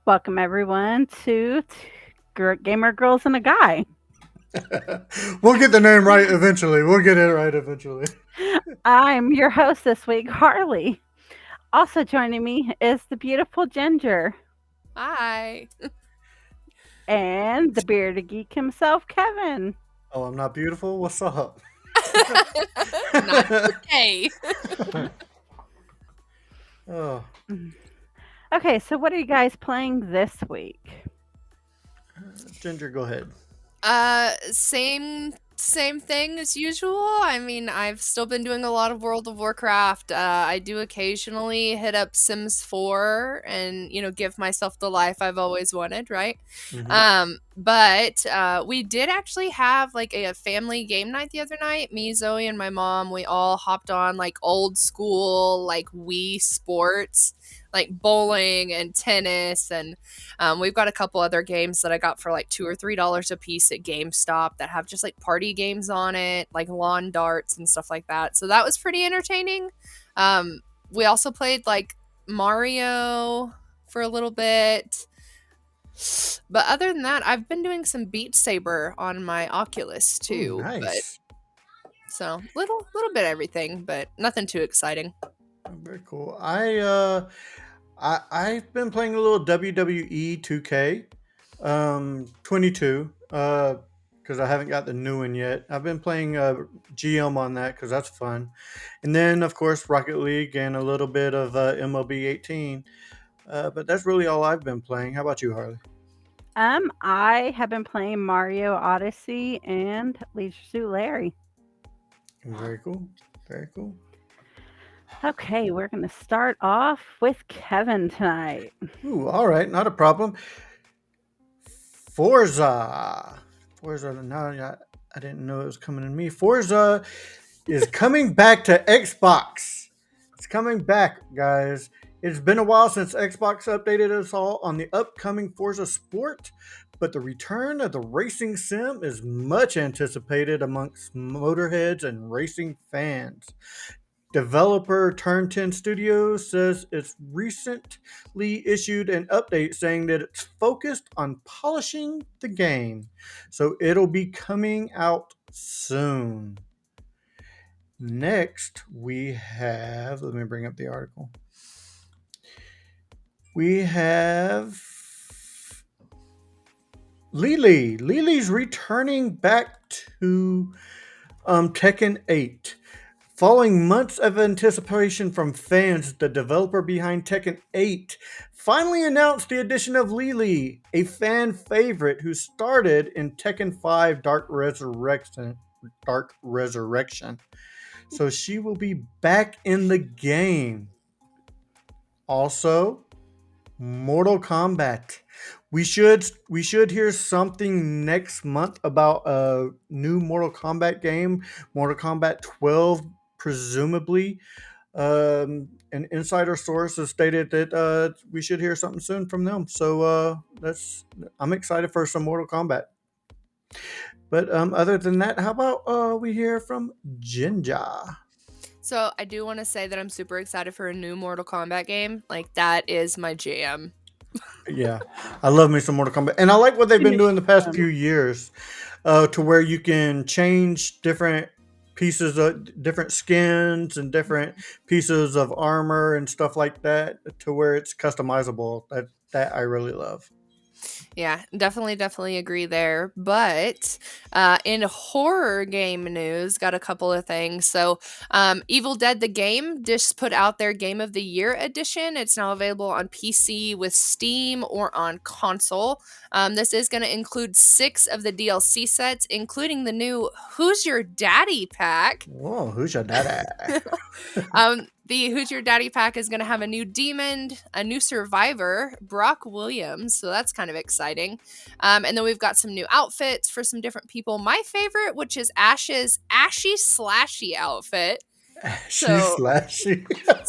Welcome everyone to Gamer Girls and a Guy. We'll get the name right eventually. We'll get it right eventually. I'm your host this week, Harley. Also joining me is the beautiful Ginger Hi. and the bearded geek himself, Kevin. Oh, I'm not beautiful? What's up? Not today. Oh, Mm. Okay, so what are you guys playing this week? Ginger, go ahead. Same thing as usual. I mean, I've still been doing a lot of World of Warcraft. I do occasionally hit up Sims 4 and, give myself the life I've always wanted, right? Mm-hmm. But we did actually have like a family game night the other night. Me, Zoe, and my mom, we all hopped on like old school like Wii sports, like bowling and tennis, and we've got a couple other games that I got for like $2 or $3 a piece at GameStop that have just like party games on it, like lawn darts and stuff like that. So that was pretty entertaining. Um, we also played like Mario for a little bit. But other than that, I've been doing some Beat Saber on my Oculus Oh, too. But nice. so little bit everything, but nothing too exciting. Very cool. I've been playing a little WWE 2K 22 because I haven't got the new one yet. I've been playing GM on that because that's fun. And then of course Rocket League and a little bit of MLB 18. But that's really all I've been playing. How about you, Harley? I have been playing Mario Odyssey and Leisure Suit Larry. Very cool. Very cool. Okay, we're gonna start off with Kevin tonight. Ooh, all right, not a problem. Forza. Forza. No, I didn't know it was coming to me. Forza is coming back to Xbox. It's coming back, guys. It's been a while since Xbox updated us all on the upcoming Forza Sport, but the return of the racing sim is much anticipated amongst motorheads and racing fans. Developer Turn 10 Studios says it's recently issued an update saying that it's focused on polishing the game. So it'll be coming out soon. Next, let me bring up the article. We have Lily. Lily's returning back to Tekken 8. Following months of anticipation from fans, the developer behind Tekken 8 finally announced the addition of Lily, a fan favorite who started in Tekken 5 Dark Resurrection. Dark Resurrection. So she will be back in the game. Also, Mortal Kombat. We should hear something next month about a new Mortal Kombat game, Mortal Kombat 12, presumably. An insider source has stated that we should hear something soon from them. So that's I'm excited for some Mortal Kombat. But other than that, how about we hear from Jinja? So I do want to say that I'm super excited for a new Mortal Kombat game. Like that is my jam. Yeah, I love me some Mortal Kombat, and I like what they've been Finish doing the past them. few years, to where you can change different pieces of different skins and different pieces of armor and stuff like that, to where it's customizable. That I really love. Yeah, definitely agree there. But in horror game news, got a couple of things. So, Evil Dead the game just put out their Game of the Year edition. It's now available on PC with Steam or on console. This is going to include 6 of the DLC sets, including the new Who's Your Daddy pack. Whoa, who's your daddy? The Who's Your Daddy pack is going to have a new demon, a new survivor, Brock Williams. So that's kind of exciting. And then we've got some new outfits for some different people. My favorite, which is Ash's Ashy Slashy outfit. She's So slashy.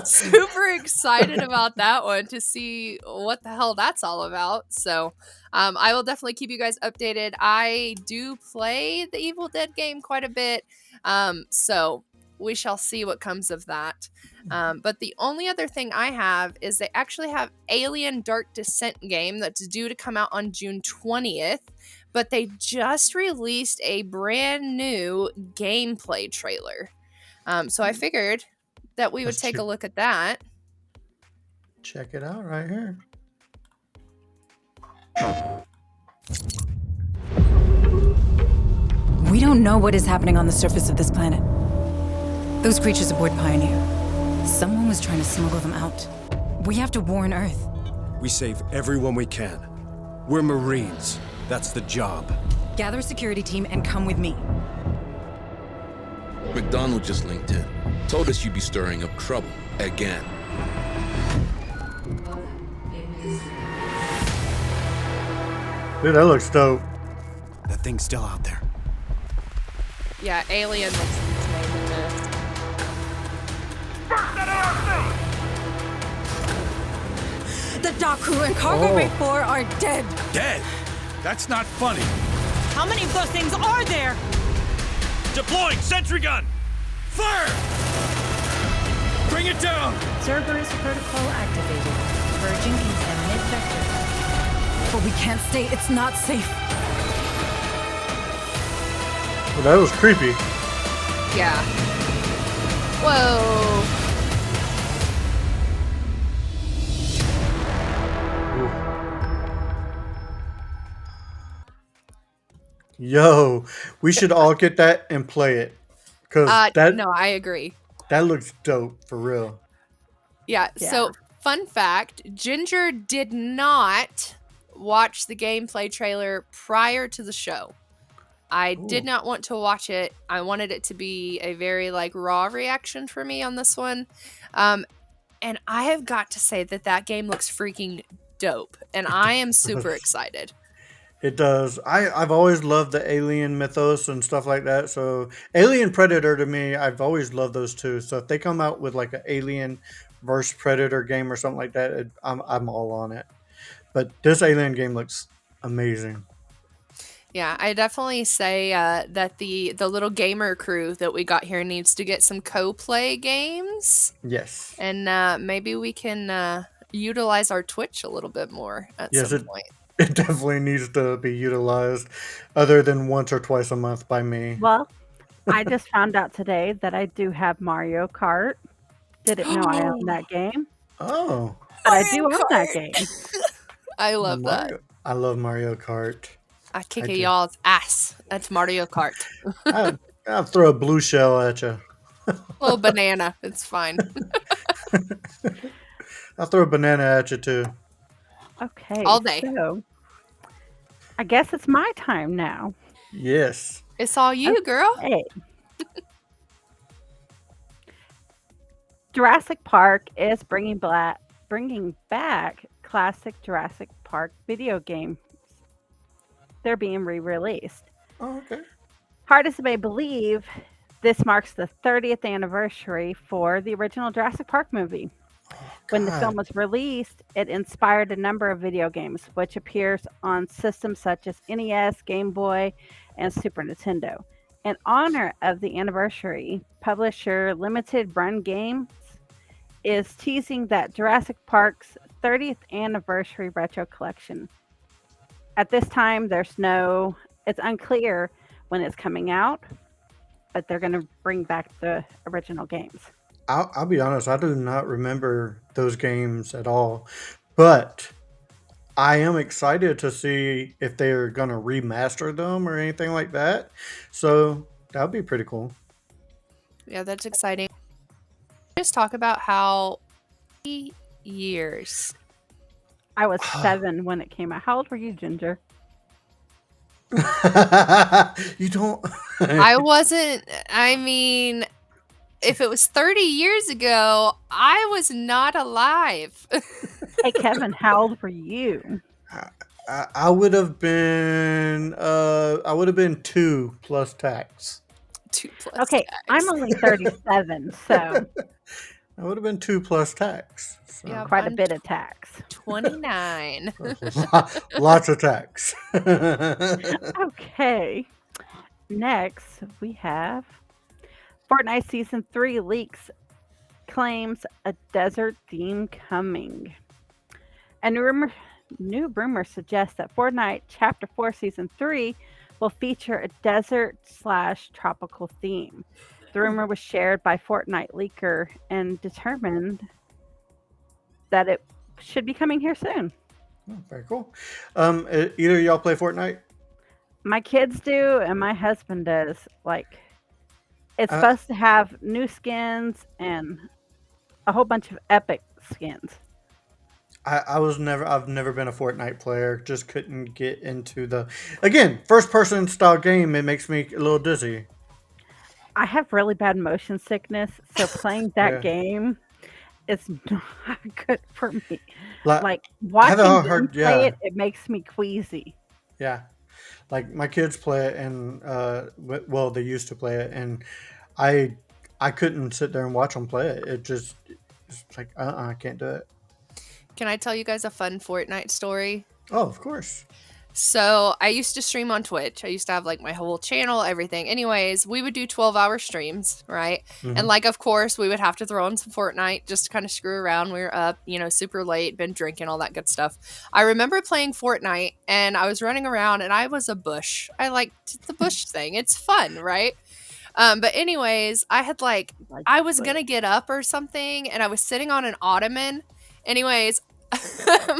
super excited about that one to see what the hell that's all about. So I will definitely keep you guys updated. I do play the Evil Dead game quite a bit. So we shall see what comes of that. But the only other thing I have is they actually have Alien Dark Descent game that's due to come out on June 20th, but they just released a brand new gameplay trailer. So I figured that we would take a look at that. Check it out right here. We don't know what is happening on the surface of this planet. Those creatures aboard Pioneer. Someone was trying to smuggle them out. We have to warn Earth. We save everyone we can. We're Marines. That's the job. Gather a security team and come with me. McDonald just linked in. Told us you'd be stirring up trouble. Again. Dude, that looks dope. That thing's still out there. Yeah, Alien looks amazing there. The dock crew and cargo bay 4 are dead. Dead? That's not funny. How many of those things are there? Deploying sentry gun! Fire! Bring it down! Cerberus protocol activated. Purging contaminate vector. But we can't stay. It's not safe. Well, that was creepy. Yeah. Whoa. Yo, we should all get that and play it. Cause no, I agree. That looks dope for real. Yeah. So, fun fact, Ginger did not watch the gameplay trailer prior to the show. I did not want to watch it. I wanted it to be a very raw reaction for me on this one. And I have got to say that game looks freaking dope. And I am super excited. It does. I've always loved the Alien mythos and stuff like that. So Alien Predator to me, I've always loved those two. So if they come out with an Alien versus Predator game or something like that, I'm all on it. But this Alien game looks amazing. Yeah, I definitely say that the little gamer crew that we got here needs to get some co-play games. Yes. And maybe we can utilize our Twitch a little bit more at some point. It definitely needs to be utilized other than once or twice a month by me. Well, I just found out today that I do have Mario Kart. Didn't know I owned that game. Oh. But I do own that game. I love that. I love Mario Kart. I kick y'all's ass. That's Mario Kart. I'll throw a blue shell at you. Little banana. It's fine. I'll throw a banana at you too. Okay. All day. So, I guess it's my time now. Yes. It's all you, girl. Hey. Jurassic Park is bringing back classic Jurassic Park video games. They're being re-released. Oh, okay. Hard as it may believe, this marks the 30th anniversary for the original Jurassic Park movie. When the film was released, it inspired a number of video games, which appears on systems such as NES, Game Boy, and Super Nintendo. In honor of the anniversary, publisher Limited Run Games is teasing that Jurassic Park's 30th anniversary retro collection. At this time, it's unclear when it's coming out, but they're going to bring back the original games. I'll be honest, I do not remember those games at all, but I am excited to see if they're going to remaster them or anything like that. So that would be pretty cool. Yeah, that's exciting. Just talk about how years. I was 7 when it came out. How old were you, Ginger? You don't. I wasn't. I mean, if it was 30 years ago, I was not alive. Hey, Kevin, how old were you? I would have been. I would have been 2 plus tax. 2 plus. Okay, tax. I'm only 37, so I would have been 2 plus tax. So. Yeah, quite a bit of tax. 29. Lots of tax. Okay. Next, we have Fortnite Season 3 leaks claims a desert theme coming. A new rumor suggests that Fortnite Chapter 4 Season 3 will feature a desert / tropical theme. The rumor was shared by Fortnite leaker and determined that it should be coming here soon. Oh, very cool. Either of y'all play Fortnite? My kids do, and my husband does. Like, it's Uh, supposed to have new skins and a whole bunch of epic skins. I've never been a Fortnite player. Just couldn't get into again, first person style game. It makes me a little dizzy. I have really bad motion sickness, so playing that Yeah. game is not good for me. Like, Like I have watching a them hard, play yeah, it makes me queasy. yeah. Like my kids play it, and well, they used to play it, and I I couldn't sit there and watch them play it. It's like I can't do it. Can I tell you guys a fun Fortnite story? Oh, of course. So I used to stream on Twitch. I used to have like my whole channel, everything. Anyways, we would do 12-hour streams, right? And like, of course, we would have to throw in some Fortnite just to kind of screw around. We were up, super late, been drinking, all that good stuff. I remember playing Fortnite and I was running around and I was a bush. I liked the bush thing. It's fun, right? But anyways, I was gonna get up or something and I was sitting on an ottoman. Anyways,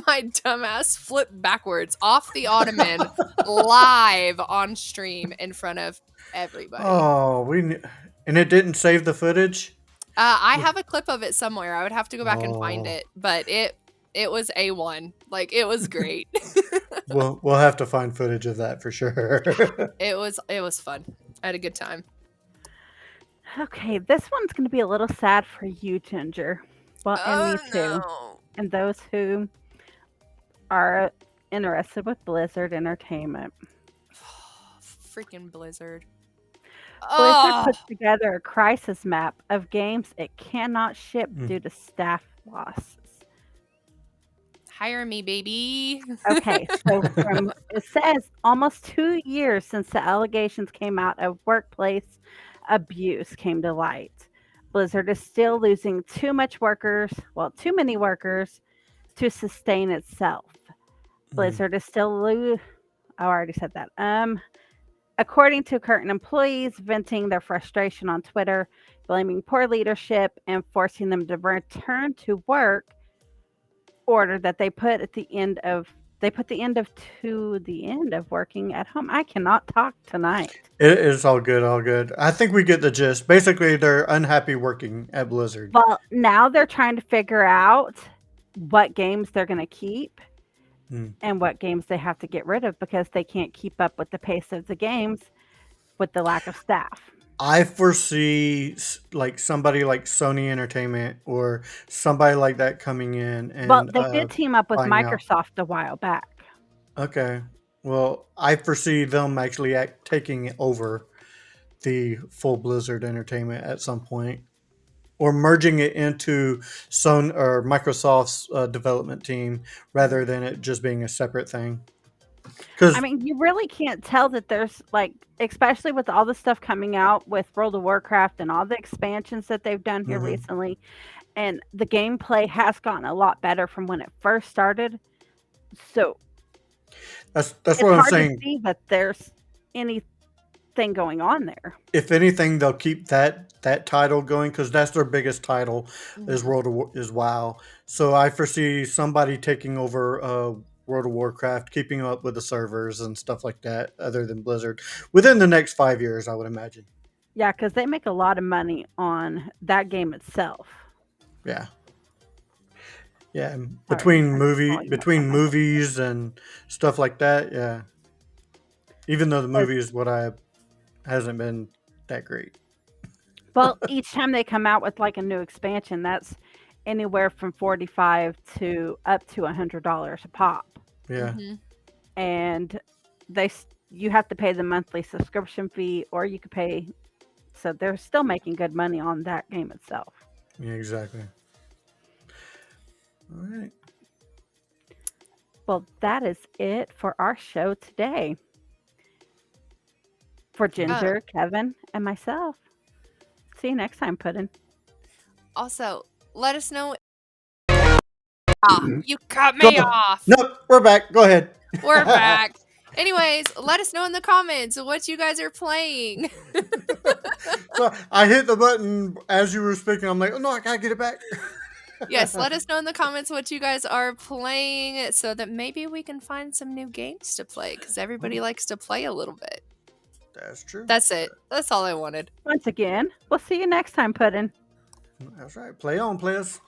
my dumbass flipped backwards off the ottoman live on stream in front of everybody. Oh, and it didn't save the footage. I have a clip of it somewhere. I would have to go back and find Oh. it, but it was A1. Like, it was great. We'll have to find footage of that for sure. It was fun. I had a good time. Okay, this one's going to be a little sad for you, Ginger. Well, and me too. No. And those who are interested with Blizzard Entertainment. Freaking Blizzard. Blizzard put together a crisis map of games it cannot ship due to staff losses. Hire me, baby. Okay, so it says almost 2 years since the allegations came out of workplace abuse came to light. Blizzard is still losing too many workers to sustain itself. Blizzard is still I already said that. According to current employees venting their frustration on Twitter, blaming poor leadership and forcing them to return to work order that they put the end of working at home. I cannot talk tonight. It's all good, all good. I think we get the gist. Basically, they're unhappy working at Blizzard. Well, now they're trying to figure out what games they're going to keep and what games they have to get rid of because they can't keep up with the pace of the games with the lack of staff. I foresee like somebody like Sony Entertainment or somebody like that coming in. And, well, they did team up with finding out. Microsoft a while back. Okay. Well, I foresee them actually taking over the full Blizzard Entertainment at some point, or merging it into Sony or Microsoft's development team rather than it just being a separate thing. Because I mean, you really can't tell that there's like, especially with all the stuff coming out with World of Warcraft and all the expansions that they've done here recently, and the gameplay has gotten a lot better from when it first started. So that's it's what I'm hard saying. to see that there's anything going on there. If anything, they'll keep that title going because that's their biggest title is is WoW. So I foresee somebody taking over World of Warcraft, keeping up with the servers and stuff like that, other than Blizzard, within the next 5 years, I would imagine. Yeah, because they make a lot of money on that game itself. Yeah. Yeah, and Sorry, between movies and stuff like that, yeah. Even though the movies hasn't been that great. Well, each time they come out with like a new expansion, that's anywhere from $45 to up to $100 a pop. Yeah. And you have to pay the monthly subscription fee, or you could pay. So they're still making good money on that game itself. Yeah, exactly. All right. Well, that is it for our show today. For Ginger, Kevin, and myself. See you next time, Puddin'. Also, let us know. You cut me off. Nope, we're back. Go ahead. We're back. Anyways, let us know in the comments what you guys are playing. So I hit the button as you were speaking. I'm like, oh no, I gotta get it back. Yes, let us know in the comments what you guys are playing so that maybe we can find some new games to play because everybody likes to play a little bit. That's true. That's it. That's all I wanted. Once again, we'll see you next time, Puddin'. That's right. Play on, players.